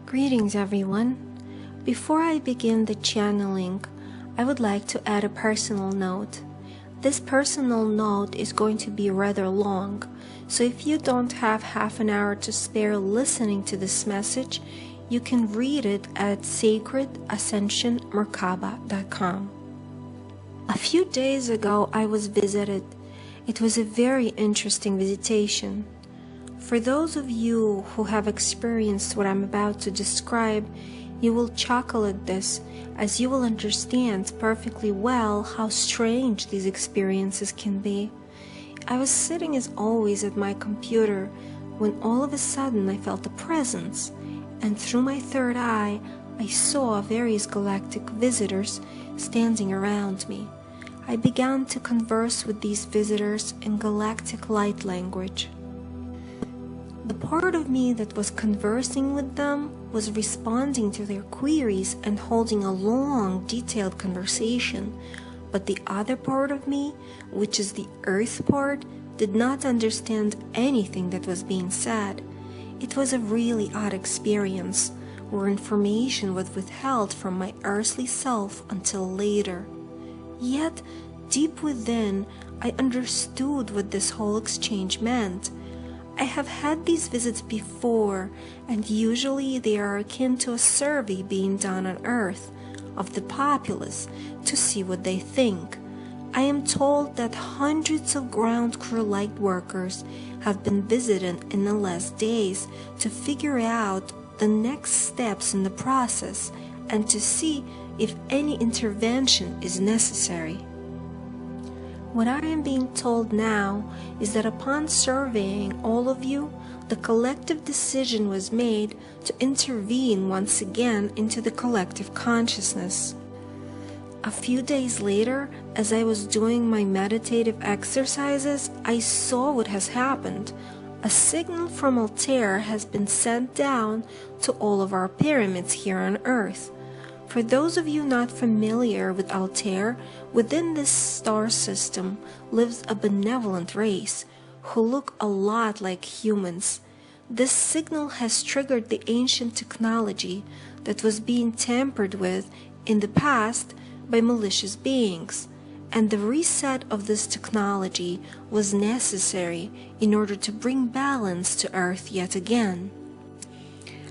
Greetings everyone. Before I begin the channeling, I would like to add a personal note. This personal note is going to be rather long, so if you don't have half an hour to spare listening to this message, you can read it at sacredascensionmerkaba.com. A few days ago I was visited. It was a very interesting visitation. For those of you who have experienced what I'm about to describe, you will chuckle at this, as you will understand perfectly well how strange these experiences can be. I was sitting as always at my computer when all of a sudden I felt a presence, and through my third eye I saw various galactic visitors standing around me. I began to converse with these visitors in galactic light language. The part of me that was conversing with them was responding to their queries and holding a long, detailed conversation, but the other part of me, which is the earth part, did not understand anything that was being said. It was a really odd experience, where information was withheld from my earthly self until later. Yet, deep within, I understood what this whole exchange meant. I have had these visits before, and usually they are akin to a survey being done on Earth of the populace to see what they think. I am told that hundreds of ground crew light workers have been visited in the last days to figure out the next steps in the process and to see if any intervention is necessary. What I am being told now is that upon surveying all of you, the collective decision was made to intervene once again into the collective consciousness. A few days later, as I was doing my meditative exercises, I saw what has happened. A signal from Altair has been sent down to all of our pyramids here on Earth. For those of you not familiar with Altair, within this star system lives a benevolent race who look a lot like humans. This signal has triggered the ancient technology that was being tampered with in the past by malicious beings, and the reset of this technology was necessary in order to bring balance to Earth yet again.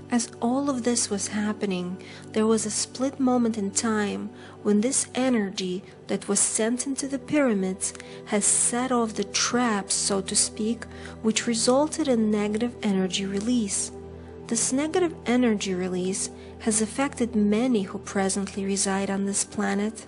As all of this was happening, there was a split moment in time when this energy that was sent into the pyramids has set off the traps, so to speak, which resulted in negative energy release. This negative energy release has affected many who presently reside on this planet.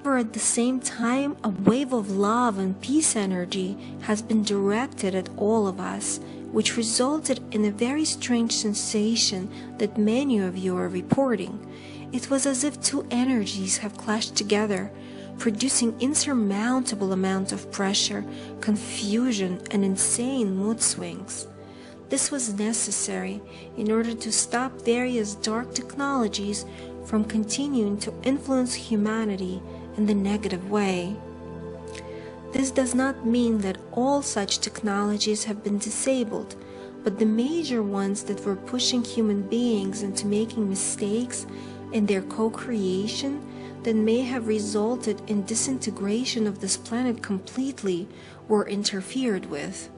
However, at the same time, a wave of love and peace energy has been directed at all of us, which resulted in a very strange sensation that many of you are reporting. It was as if two energies have clashed together, producing insurmountable amount of pressure, confusion, and insane mood swings. This was necessary in order to stop various dark technologies from continuing to influence humanity in the negative way. This does not mean that all such technologies have been disabled, but the major ones that were pushing human beings into making mistakes in their co-creation that may have resulted in disintegration of this planet completely were interfered with.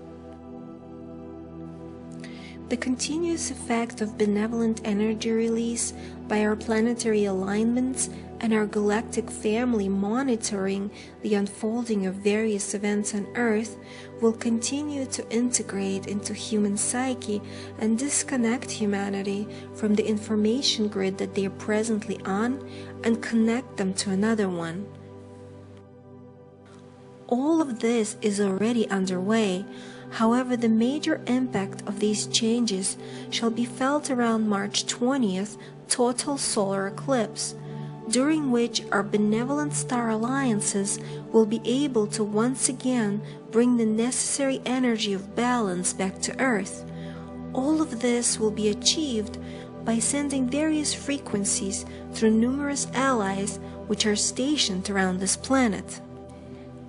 The continuous effect of benevolent energy release by our planetary alignments and our galactic family monitoring the unfolding of various events on Earth will continue to integrate into human psyche and disconnect humanity from the information grid that they are presently on and connect them to another one. All of this is already underway. However, the major impact of these changes shall be felt around March 20th, total solar eclipse, during which our benevolent star alliances will be able to once again bring the necessary energy of balance back to Earth. All of this will be achieved by sending various frequencies through numerous allies which are stationed around this planet.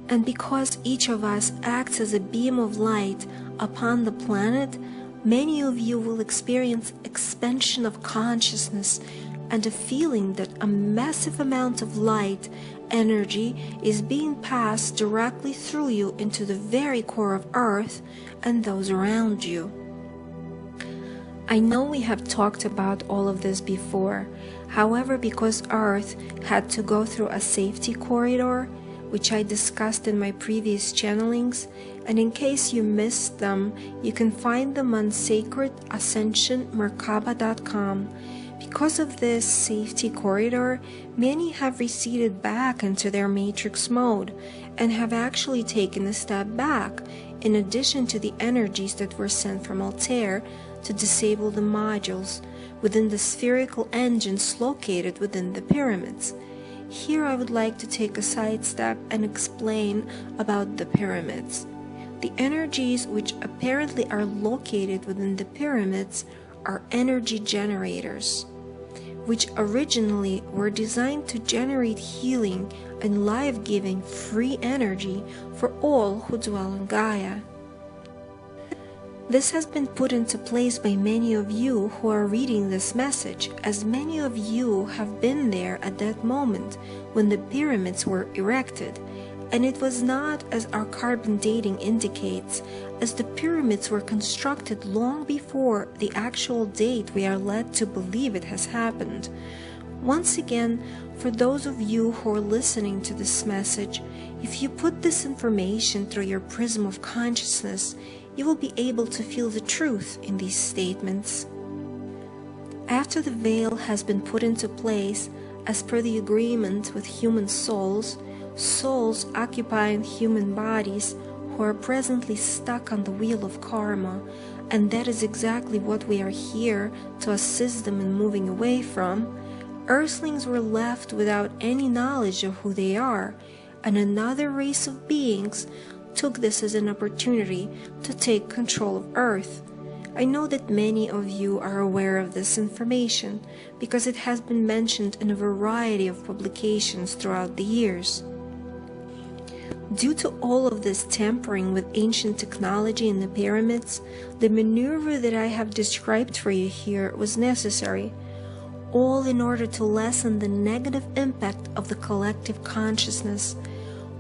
And because each of us acts as a beam of light upon the planet, Many of you will experience expansion of consciousness and a feeling that a massive amount of light energy is being passed directly through you into the very core of Earth and those around you. I know we have talked about all of this before. However, because Earth had to go through a safety corridor, which I discussed in my previous channelings, and in case you missed them, you can find them on sacredascensionmerkaba.com. Because of this safety corridor, many have receded back into their matrix mode and have actually taken a step back, in addition to the energies that were sent from Altair to disable the modules within the spherical engines located within the pyramids. Here I would like to take a sidestep and explain about the pyramids. The energies which apparently are located within the pyramids are energy generators, which originally were designed to generate healing and life-giving free energy for all who dwell on Gaia. This has been put into place by many of you who are reading this message, as many of you have been there at that moment when the pyramids were erected, and it was not as our carbon dating indicates, as the pyramids were constructed long before the actual date we are led to believe it has happened. Once again, for those of you who are listening to this message, if you put this information through your prism of consciousness, you will be able to feel the truth in these statements. After the veil has been put into place, as per the agreement with human souls, souls occupying human bodies who are presently stuck on the wheel of karma, and that is exactly what we are here to assist them in moving away from, earthlings were left without any knowledge of who they are, and another race of beings took this as an opportunity to take control of Earth. I know that many of you are aware of this information because it has been mentioned in a variety of publications throughout the years. Due to all of this tampering with ancient technology in the pyramids, the maneuver that I have described for you here was necessary, all in order to lessen the negative impact of the collective consciousness.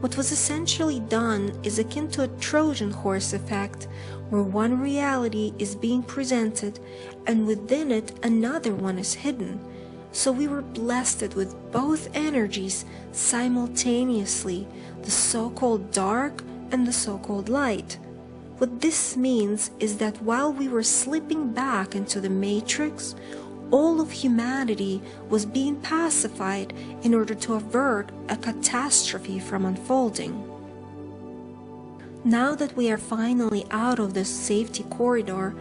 What was essentially done is akin to a Trojan horse effect, where one reality is being presented and within it another one is hidden. So we were blessed with both energies simultaneously, the so-called dark and the so-called light. What this means is that while we were slipping back into the matrix, all of humanity was being pacified in order to avert a catastrophe from unfolding. Now that we are finally out of this safety corridor,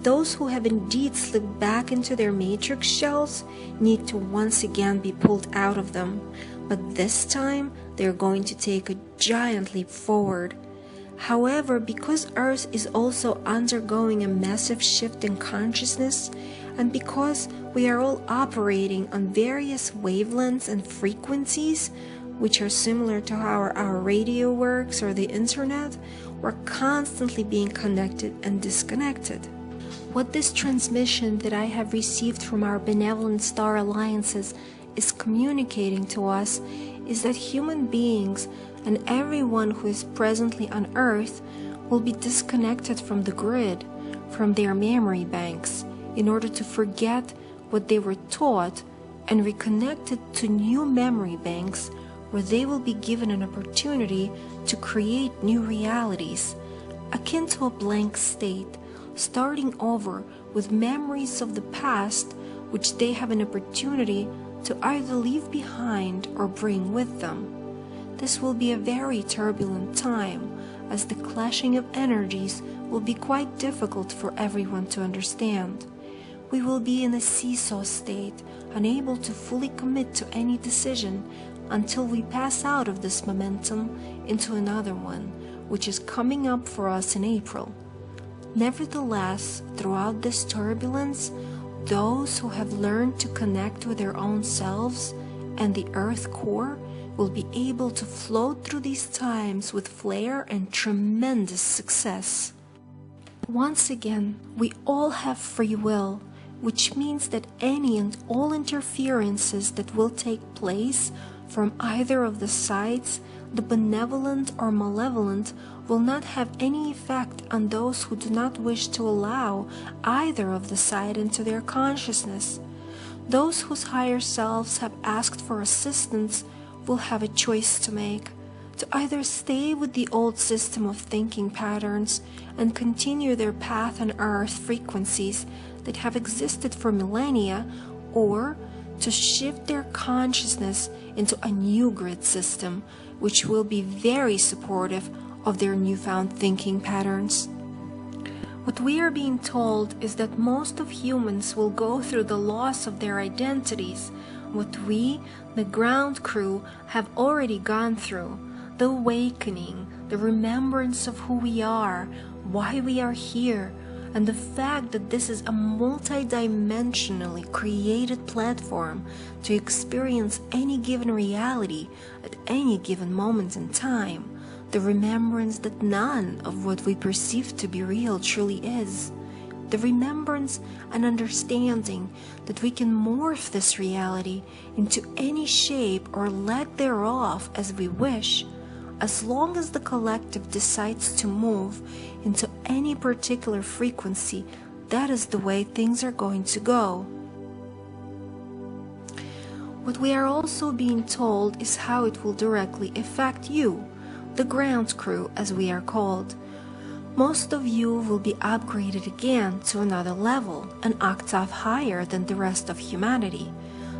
those who have indeed slipped back into their matrix shells need to once again be pulled out of them, but this time they are going to take a giant leap forward. However, because Earth is also undergoing a massive shift in consciousness, and because we are all operating on various wavelengths and frequencies, which are similar to how our radio works or the internet, we're constantly being connected and disconnected. What this transmission that I have received from our benevolent star alliances is communicating to us is that human beings and everyone who is presently on Earth will be disconnected from the grid, from their memory banks, in order to forget what they were taught and reconnected to new memory banks where they will be given an opportunity to create new realities, akin to a blank state, starting over with memories of the past which they have an opportunity to either leave behind or bring with them. This will be a very turbulent time, as the clashing of energies will be quite difficult for everyone to understand. We will be in a seesaw state, unable to fully commit to any decision until we pass out of this momentum into another one, which is coming up for us in April. Nevertheless, throughout this turbulence, those who have learned to connect with their own selves and the Earth core will be able to float through these times with flair and tremendous success. Once again, we all have free will, which means that any and all interferences that will take place from either of the sides, the benevolent or malevolent, will not have any effect on those who do not wish to allow either of the side into their consciousness. Those whose higher selves have asked for assistance will have a choice to make, to either stay with the old system of thinking patterns and continue their path on earth frequencies that have existed for millennia, or to shift their consciousness into a new grid system which will be very supportive of their newfound thinking patterns. What we are being told is that most of humans will go through the loss of their identities, what we, the ground crew, have already gone through, the awakening, the remembrance of who we are, why we are here, and the fact that this is a multidimensionally created platform to experience any given reality at any given moment in time, the remembrance that none of what we perceive to be real truly is, the remembrance and understanding that we can morph this reality into any shape or leg thereof as we wish, as long as the collective decides to move into any particular frequency. That is the way things are going to go. What we are also being told is how it will directly affect you, the ground crew as we are called. Most of you will be upgraded again to another level, an octave higher than the rest of humanity.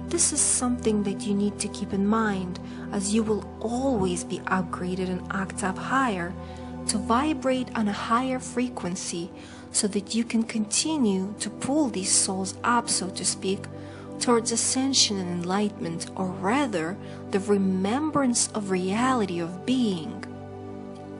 This is something that you need to keep in mind, as you will always be upgraded an octave higher to vibrate on a higher frequency, so that you can continue to pull these souls up, so to speak, towards ascension and enlightenment, or rather, the remembrance of reality of being.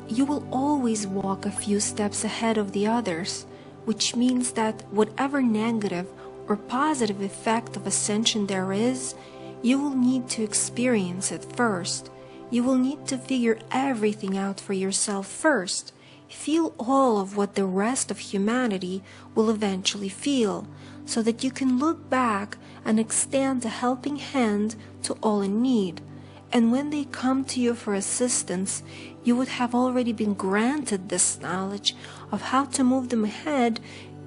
You will always walk a few steps ahead of the others, which means that whatever negative or positive effect of ascension there is, you will need to experience it first. You will need to figure everything out for yourself first. Feel all of what the rest of humanity will eventually feel, so that you can look back and extend a helping hand to all in need. And when they come to you for assistance, you would have already been granted this knowledge of how to move them ahead,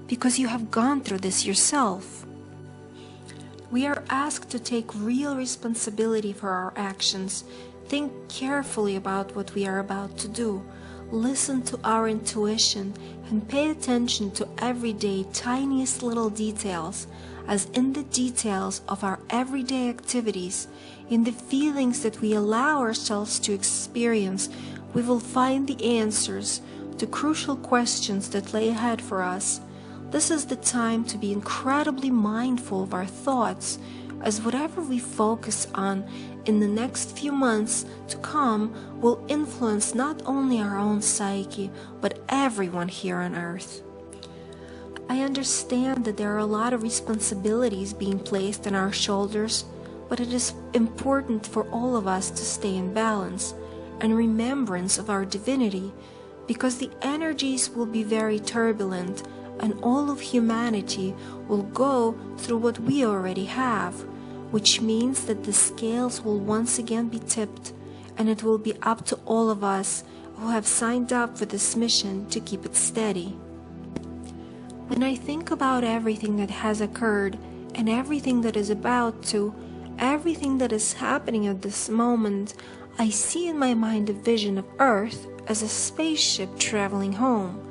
because you have gone through this yourself. We are asked to take real responsibility for our actions. Think carefully about what we are about to do. Listen to our intuition and pay attention to everyday tiniest little details, as in the details of our everyday activities, in the feelings that we allow ourselves to experience, we will find the answers to crucial questions that lay ahead for us. This is the time to be incredibly mindful of our thoughts, as whatever we focus on in the next few months to come will influence not only our own psyche, but everyone here on earth. I understand that there are a lot of responsibilities being placed on our shoulders, but it is important for all of us to stay in balance and remembrance of our divinity, because the energies will be very turbulent, and all of humanity will go through what we already have, which means that the scales will once again be tipped, and it will be up to all of us who have signed up for this mission to keep it steady. When I think about everything that has occurred, and everything that is about to, everything that is happening at this moment, I see in my mind a vision of Earth as a spaceship traveling home.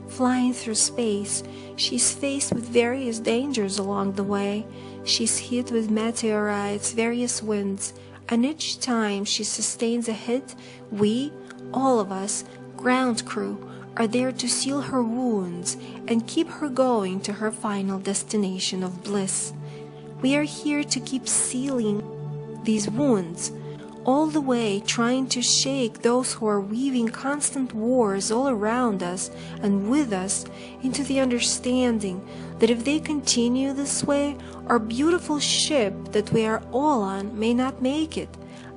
Flying through space, she's faced with various dangers along the way. She's hit with meteorites, various winds, and each time she sustains a hit, we, all of us, ground crew, are there to seal her wounds and keep her going to her final destination of bliss. We are here to keep sealing these wounds, all the way trying to shake those who are weaving constant wars all around us and with us into the understanding that if they continue this way, our beautiful ship that we are all on may not make it.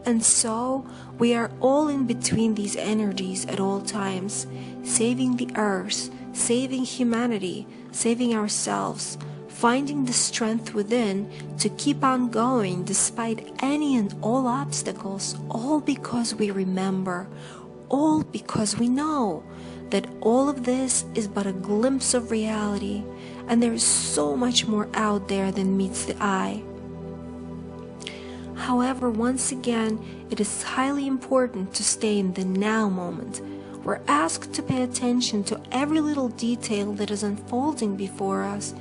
And so we are all in between these energies at all times, saving the earth, saving humanity, saving ourselves, finding the strength within to keep on going despite any and all obstacles, all because we remember, all because we know that all of this is but a glimpse of reality, and there is so much more out there than meets the eye. However, once again, it is highly important to stay in the now moment. We're asked to pay attention to every little detail that is unfolding before us,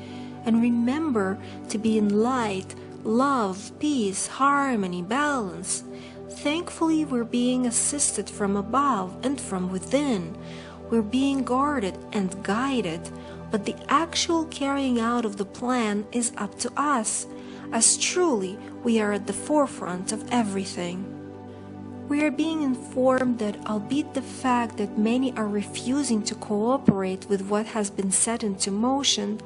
and remember to be in light, love, peace, harmony, balance. Thankfully, we're being assisted from above and from within. We're being guarded and guided, but the actual carrying out of the plan is up to us, as truly we are at the forefront of everything. We are being informed that, albeit the fact that many are refusing to cooperate with what has been set into motion,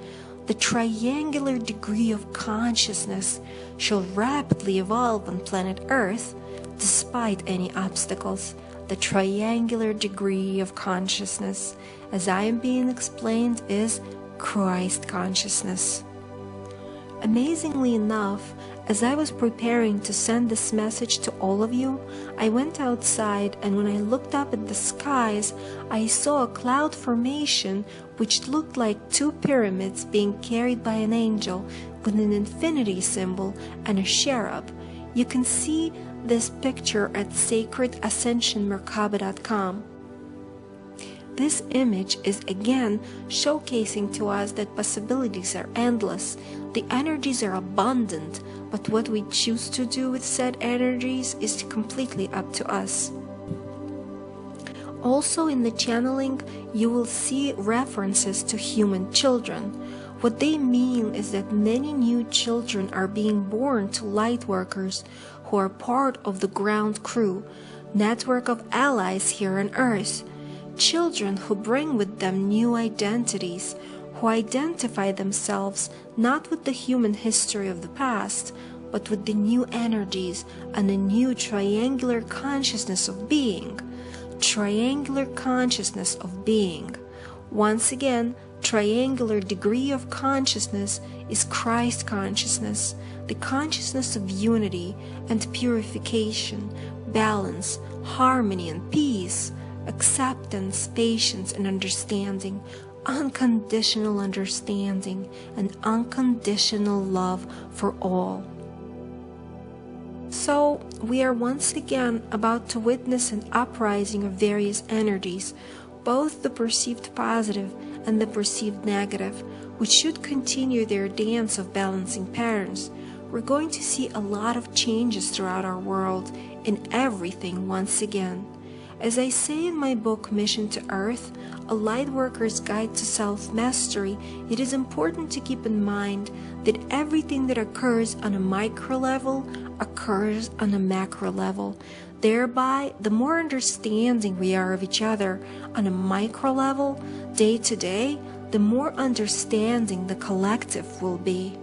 the triangular degree of consciousness shall rapidly evolve on planet Earth, despite any obstacles. The triangular degree of consciousness, as I am being explained, is Christ consciousness. Amazingly enough, as I was preparing to send this message to all of you, I went outside, and when I looked up at the skies, I saw a cloud formation which looked like two pyramids being carried by an angel with an infinity symbol and a cherub. You can see this picture at sacredascensionmerkaba.com. This image is again showcasing to us that possibilities are endless, the energies are abundant, but what we choose to do with said energies is completely up to us. Also in the channeling, you will see references to human children. What they mean is that many new children are being born to light workers who are part of the ground crew, network of allies here on Earth. Children who bring with them new identities, who identify themselves not with the human history of the past, but with the new energies and a new triangular consciousness of being. Triangular consciousness of being. Once again, triangular degree of consciousness is Christ consciousness, the consciousness of unity and purification, balance, harmony and peace, acceptance, patience and understanding, unconditional understanding, and unconditional love for all. So, we are once again about to witness an uprising of various energies, both the perceived positive and the perceived negative, which should continue their dance of balancing patterns. We're going to see a lot of changes throughout our world, in everything once again. As I say in my book, Mission to Earth, A Lightworker's Guide to Self-Mastery, it is important to keep in mind that everything that occurs on a micro level occurs on a macro level. Thereby, the more understanding we are of each other on a micro level, day to day, the more understanding the collective will be.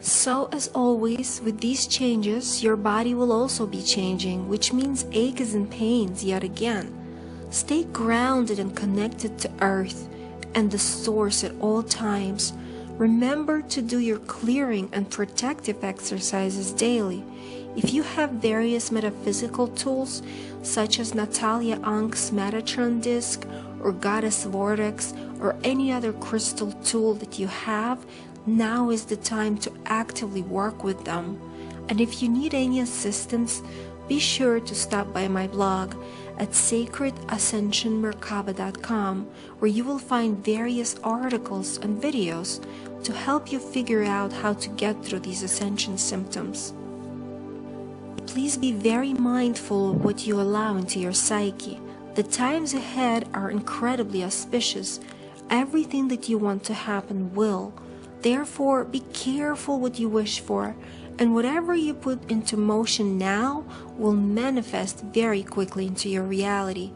So, as always, with these changes, your body will also be changing, which means aches and pains yet again. Stay grounded and connected to Earth and the Source at all times. Remember to do your clearing and protective exercises daily. If you have various metaphysical tools, such as Natalia Ank's Metatron disc or Goddess Vortex or any other crystal tool that you have, now is the time to actively work with them. And if you need any assistance, be sure to stop by my blog at sacredascensionmerkaba.com, where you will find various articles and videos to help you figure out how to get through these ascension symptoms. Please be very mindful of what you allow into your psyche. The times ahead are incredibly auspicious. Everything that you want to happen will. Therefore, be careful what you wish for, and whatever you put into motion now will manifest very quickly into your reality.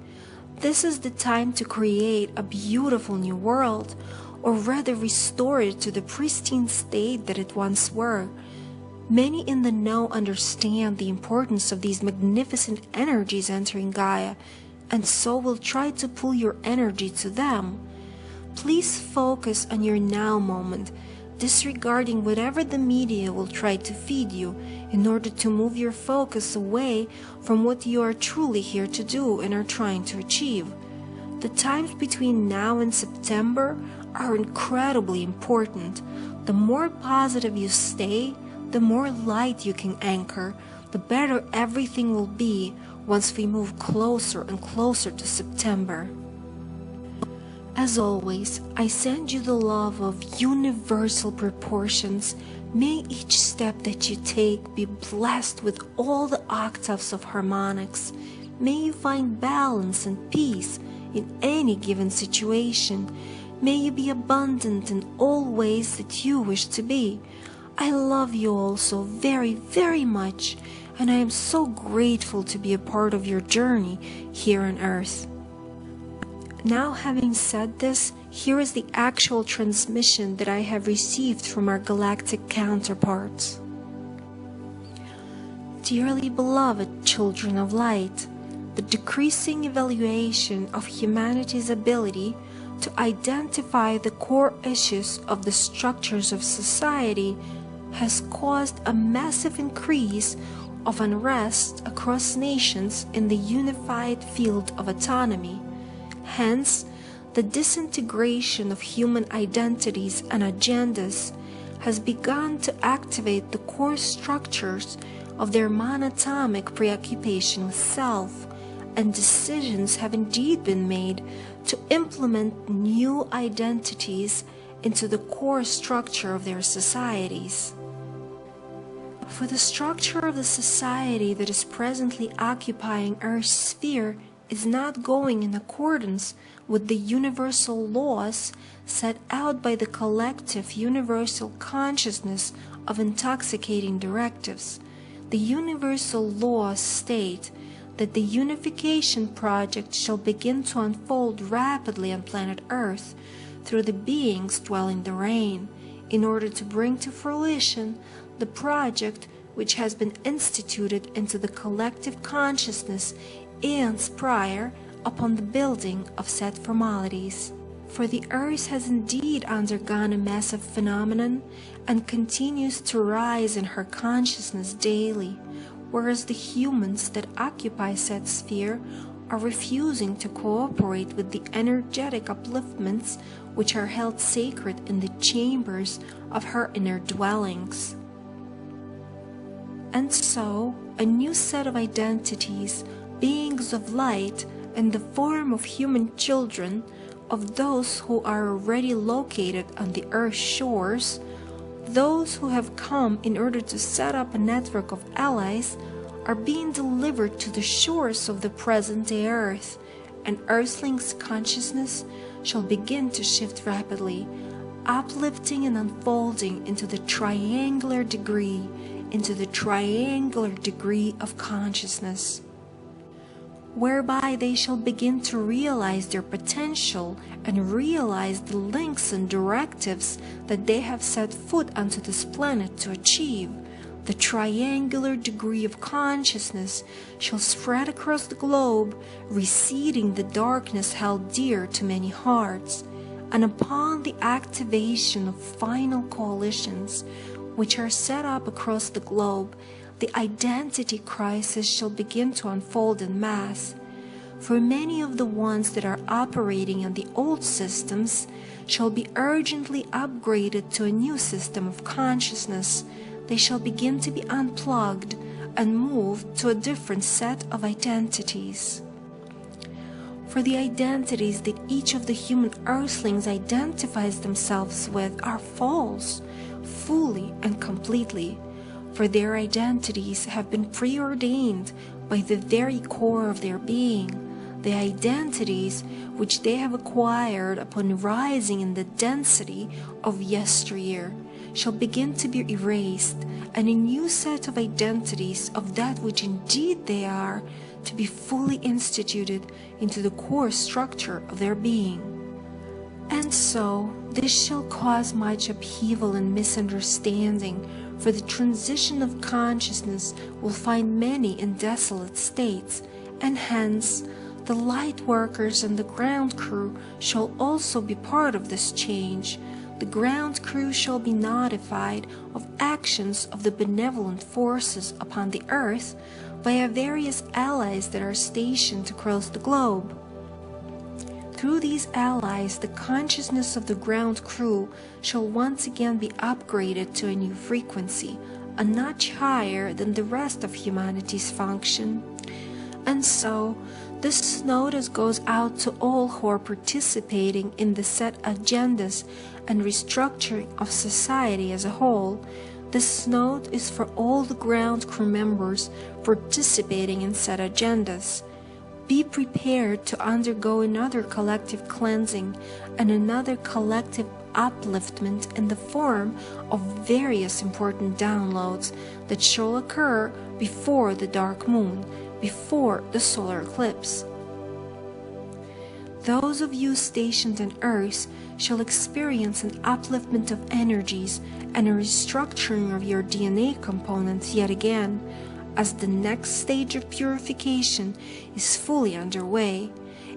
This is the time to create a beautiful new world, or rather restore it to the pristine state that it once were. Many in the know understand the importance of these magnificent energies entering Gaia, and so will try to pull your energy to them. Please focus on your now moment, disregarding whatever the media will try to feed you in order to move your focus away from what you are truly here to do and are trying to achieve. The times between now and September are incredibly important. The more positive you stay, the more light you can anchor, the better everything will be once we move closer and closer to September. As always, I send you the love of universal proportions. May each step that you take be blessed with all the octaves of harmonics. May you find balance and peace in any given situation. May you be abundant in all ways that you wish to be. I love you all so very, very much, and I am so grateful to be a part of your journey here on Earth. Now, having said this, here is the actual transmission that I have received from our galactic counterparts. Dearly beloved children of light, the decreasing evaluation of humanity's ability to identify the core issues of the structures of society has caused a massive increase of unrest across nations in the unified field of autonomy. Hence, the disintegration of human identities and agendas has begun to activate the core structures of their monatomic preoccupation with self, and decisions have indeed been made to implement new identities into the core structure of their societies. For the structure of the society that is presently occupying Earth's sphere is not going in accordance with the universal laws set out by the collective universal consciousness of intoxicating directives. The universal laws state that the unification project shall begin to unfold rapidly on planet Earth through the beings dwelling therein, in order to bring to fruition the project which has been instituted into the collective consciousness eons prior upon the building of said formalities. For the Earth has indeed undergone a massive phenomenon and continues to rise in her consciousness daily, whereas the humans that occupy said sphere are refusing to cooperate with the energetic upliftments which are held sacred in the chambers of her inner dwellings. And so, a new set of identities, beings of light, in the form of human children, of those who are already located on the Earth's shores, those who have come in order to set up a network of allies, are being delivered to the shores of the present-day Earth, and Earthlings' consciousness shall begin to shift rapidly, uplifting and unfolding into the triangular degree of consciousness, whereby they shall begin to realize their potential and realize the links and directives that they have set foot onto this planet to achieve. The triangular degree of consciousness shall spread across the globe, receding the darkness held dear to many hearts, and upon the activation of final coalitions which are set up across the globe, the identity crisis shall begin to unfold en masse. For many of the ones that are operating on the old systems shall be urgently upgraded to a new system of consciousness. They shall begin to be unplugged and moved to a different set of identities. For the identities that each of the human earthlings identifies themselves with are false, fully and completely. For their identities have been preordained by the very core of their being. The identities which they have acquired upon rising in the density of yesteryear shall begin to be erased, and a new set of identities of that which indeed they are to be fully instituted into the core structure of their being. And so this shall cause much upheaval and misunderstanding, for the transition of consciousness will find many in desolate states, and hence The light workers and the ground crew shall also be part of this change. The ground crew shall be notified of actions of the benevolent forces upon the earth via various allies that are stationed across the globe. Through these allies, the consciousness of the ground crew shall once again be upgraded to a new frequency, a notch higher than the rest of humanity's function. And so, this notice goes out to all who are participating in the set agendas and restructuring of society as a whole. This note is for all the ground crew members participating in set agendas. Be prepared to undergo another collective cleansing and another collective upliftment in the form of various important downloads that shall occur before the dark moon, before the solar eclipse. Those of you stationed on Earth shall experience an upliftment of energies and a restructuring of your DNA components yet again, as the next stage of purification is fully underway.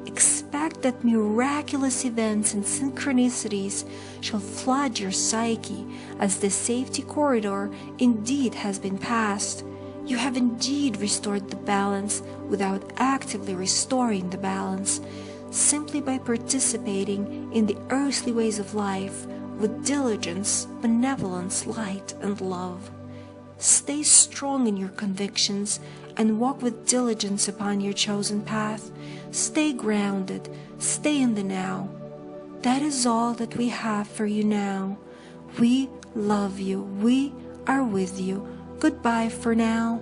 Expect that miraculous events and synchronicities shall flood your psyche, as the safety corridor indeed has been passed. You have indeed restored the balance without actively restoring the balance, simply by participating in the earthly ways of life with diligence, benevolence, light, and love. Stay strong in your convictions and walk with diligence upon your chosen path. Stay grounded, stay in the now. That is all that we have for you now. We love you, we are with you. Goodbye for now.